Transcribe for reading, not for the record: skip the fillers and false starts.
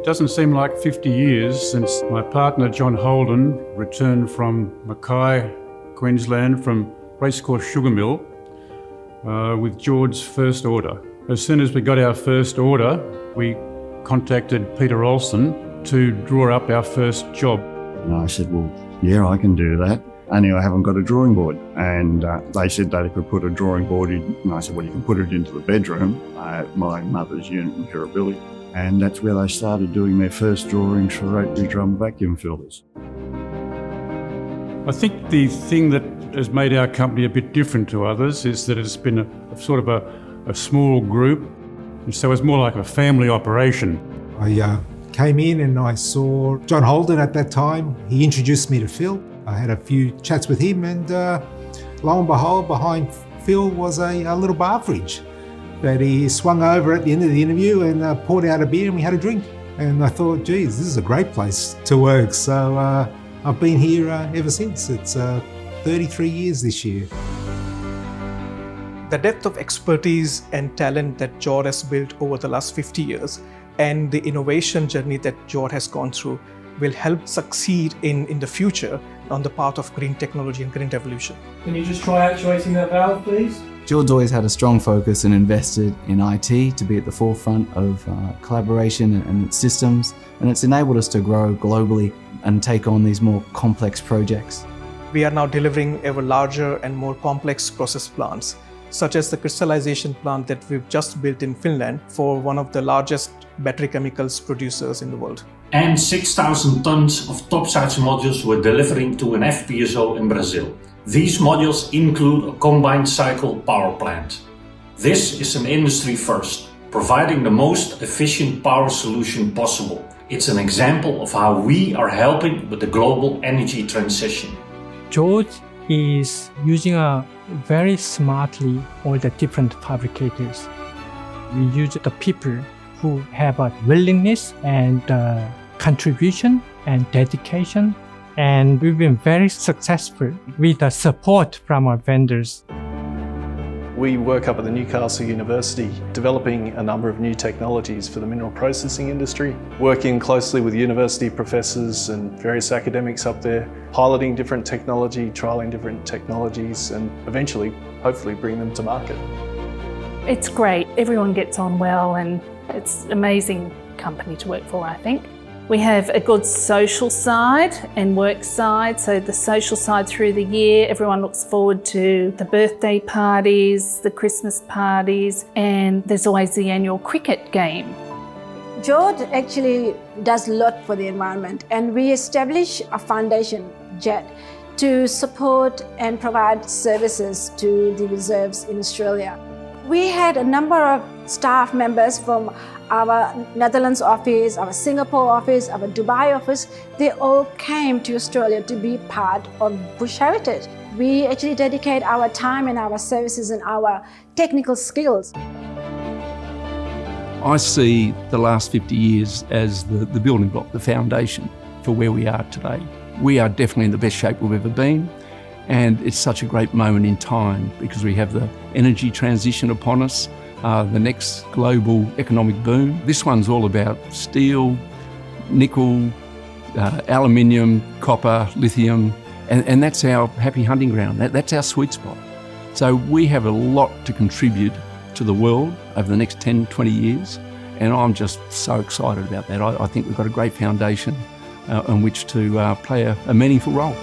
Doesn't seem like 50 years since my partner John Holden returned from Mackay, Queensland, from Racecourse Sugar Mill with Jord's first order. As soon as we got our first order, we contacted Peter Olsen to draw up our first job. And I said, well, yeah, I can do that. Only I haven't got a drawing board. And they said they could put a drawing board in. And I said, well, you can put it into the bedroom, my mother's unit in Kirribilli. And that's where they started doing their first drawings for rotary drum vacuum fillers. I think the thing that has made our company a bit different to others is that it's been a sort of a small group. And so it's more like a family operation. I came in and I saw John Holden at that time. He introduced me to Phil. I had a few chats with him, and lo and behold, behind Phil was a little bar fridge that he swung over at the end of the interview and poured out a beer, and we had a drink. And I thought, geez, this is a great place to work. So I've been here ever since. It's 33 years this year. The depth of expertise and talent that Jord has built over the last 50 years and the innovation journey that Jord has gone through will help succeed in the future on the path of green technology and green revolution. Can you just try actuating that valve, please? Jord's always had a strong focus and invested in IT to be at the forefront of collaboration and systems, and it's enabled us to grow globally and take on these more complex projects. We are now delivering ever larger and more complex process plants, such as the crystallization plant that we've just built in Finland for one of the largest battery chemicals producers in the world. And 6,000 tons of topsides modules we're delivering to an FPSO in Brazil. These modules include a combined cycle power plant. This is an industry first, providing the most efficient power solution possible. It's an example of how we are helping with the global energy transition. Jord is using very smartly all the different fabricators. We use the people who have a willingness and contribution and dedication, and we've been very successful with the support from our vendors. We work up at the Newcastle University developing a number of new technologies for the mineral processing industry, working closely with university professors and various academics up there, piloting different technology, trialling different technologies, and eventually, hopefully, bring them to market. It's great. Everyone gets on well, and it's an amazing company to work for, I think. We have a good social side and work side. So the social side through the year, everyone looks forward to the birthday parties, the Christmas parties, and there's always the annual cricket game. Jord actually does a lot for the environment, and we established a foundation, Jord, to support and provide services to the reserves in Australia. We had a number of staff members from our Netherlands office, our Singapore office, our Dubai office. They all came to Australia to be part of Bush Heritage. We actually dedicate our time and our services and our technical skills. I see the last 50 years as the building block, the foundation for where we are today. We are definitely in the best shape we've ever been. And it's such a great moment in time because we have the energy transition upon us, the next global economic boom. This one's all about steel, nickel, aluminium, copper, lithium, and that's our happy hunting ground. That's our sweet spot. So we have a lot to contribute to the world over the next 10, 20 years, and I'm just so excited about that. I think we've got a great foundation on which to play a meaningful role.